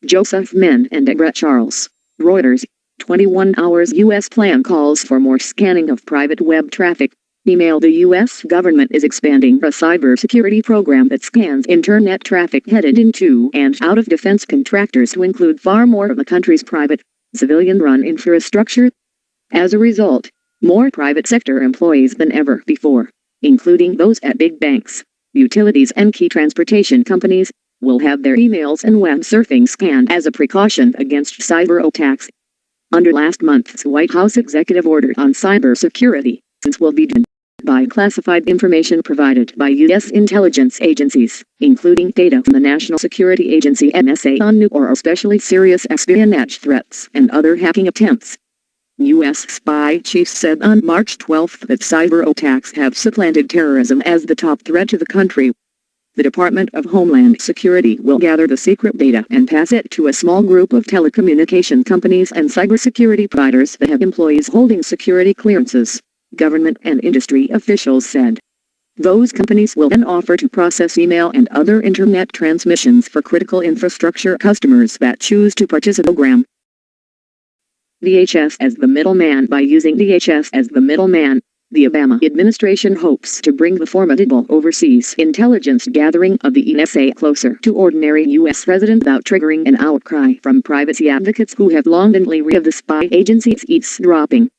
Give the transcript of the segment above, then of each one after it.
Joseph Min and Brett Charles. Reuters. 21 hours U.S. plan calls for more scanning of private web traffic. Email. The U.S. government is expanding a cybersecurity program that scans internet traffic headed into and out of defense contractors to include far more of the country's private, civilian-run infrastructure. As a result, more private sector employees than ever before, including those at big banks, utilities and key transportation companies, will have their emails and web surfing scanned as a precaution against cyber attacks. Under last month's White House executive order on cybersecurity, this will be done by classified information provided by U.S. intelligence agencies, including data from the National Security Agency (NSA) on new or especially serious espionage threats and other hacking attempts. U.S. spy chiefs said on March 12 that cyber attacks have supplanted terrorism as the top threat to the country. The Department of Homeland Security will gather the secret data and pass it to a small group of telecommunication companies and cybersecurity providers that have employees holding security clearances, government and industry officials said. Those companies will then offer to process email and other internet transmissions for critical infrastructure customers that choose to participate in the program. DHS as the middleman. By using DHS as the middleman, the Obama administration hopes to bring the formidable overseas intelligence gathering of the NSA closer to ordinary U.S. residents without triggering an outcry from privacy advocates who have long been leery of the spy agency's eavesdropping.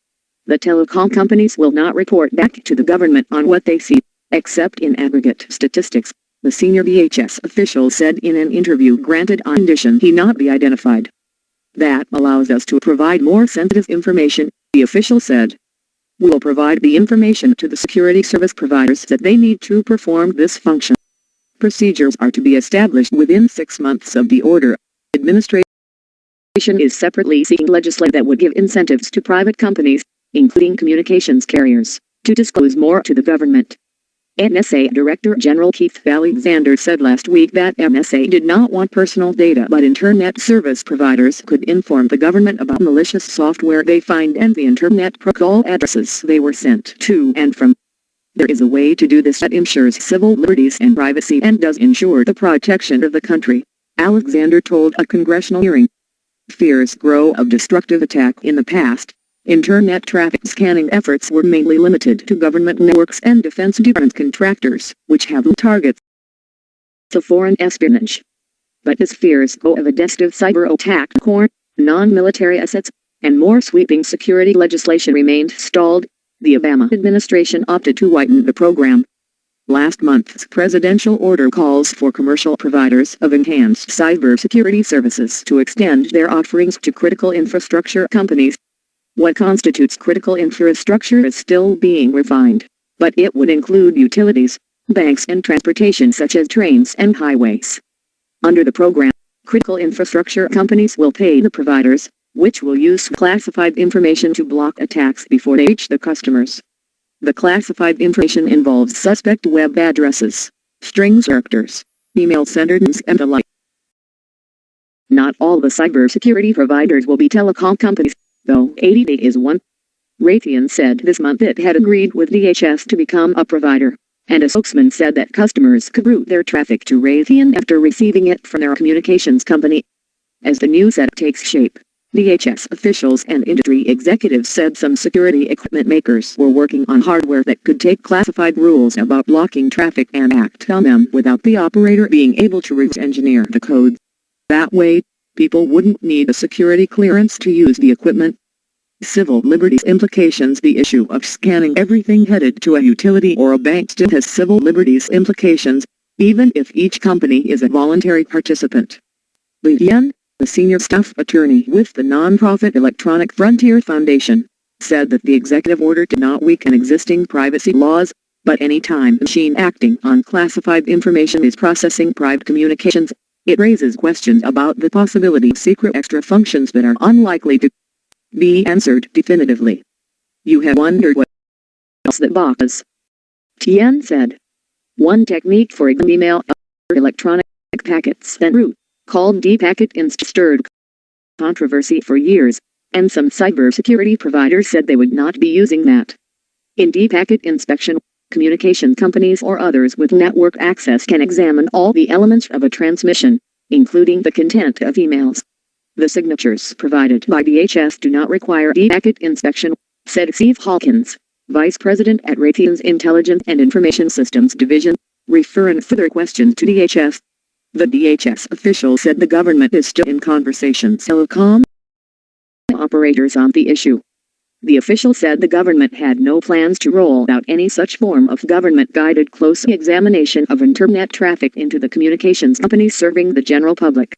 The telecom companies will not report back to the government on what they see, except in aggregate statistics, the senior DHS official said in an interview granted on condition he not be identified. That allows us to provide more sensitive information, the official said. We will provide the information to the security service providers that they need to perform this function. Procedures are to be established within 6 months of the order. Administration is separately seeking legislation that would give incentives to private companies, including communications carriers, to disclose more to the government. NSA Director General Keith Alexander said last week that NSA did not want personal data, but internet service providers could inform the government about malicious software they find and the internet protocol addresses they were sent to and from. There is a way to do this that ensures civil liberties and privacy and does ensure the protection of the country, Alexander told a congressional hearing. Fears grow of destructive attack. In the past, internet traffic scanning efforts were mainly limited to government networks and defense department contractors, which have targets to foreign espionage. But as fears grow of a destructive cyber attack, core, non-military assets, and more sweeping security legislation remained stalled, the Obama administration opted to widen the program. Last month's presidential order calls for commercial providers of enhanced cybersecurity services to extend their offerings to critical infrastructure companies. What constitutes critical infrastructure is still being refined, but it would include utilities, banks and transportation such as trains and highways. Under the program, critical infrastructure companies will pay the providers, which will use classified information to block attacks before they reach the customers. The classified information involves suspect web addresses, strings characters, email senders and the like. Not all the cybersecurity providers will be telecom companies, though AT&T is one. Raytheon said this month it had agreed with DHS to become a provider, and a spokesman said that customers could route their traffic to Raytheon after receiving it from their communications company. As the new setup takes shape, DHS officials and industry executives said some security equipment makers were working on hardware that could take classified rules about blocking traffic and act on them without the operator being able to reverse engineer the code. That way, people wouldn't need a security clearance to use the equipment. Civil liberties implications. The issue of scanning everything headed to a utility or a bank still has civil liberties implications, even if each company is a voluntary participant. Li Yan, the senior staff attorney with the nonprofit Electronic Frontier Foundation, said that the executive order did not weaken existing privacy laws, but any time a machine acting on classified information is processing private communications, it raises questions about the possibility of secret extra functions that are unlikely to be answered definitively. You have wondered what else that box. Tian said. One technique for email or electronic packets en route, called D-packet stirred controversy for years, and some cybersecurity providers said they would not be using that. In D-packet inspection, communication companies or others with network access can examine all the elements of a transmission, including the content of emails. The signatures provided by DHS do not require e-packet inspection, said Steve Hawkins, Vice President at Raytheon's Intelligence and Information Systems Division, referring further questions to DHS. The DHS official said the government is still in conversations with telecom operators on the issue. The official said the government had no plans to roll out any such form of government-guided close examination of internet traffic into the communications companies serving the general public.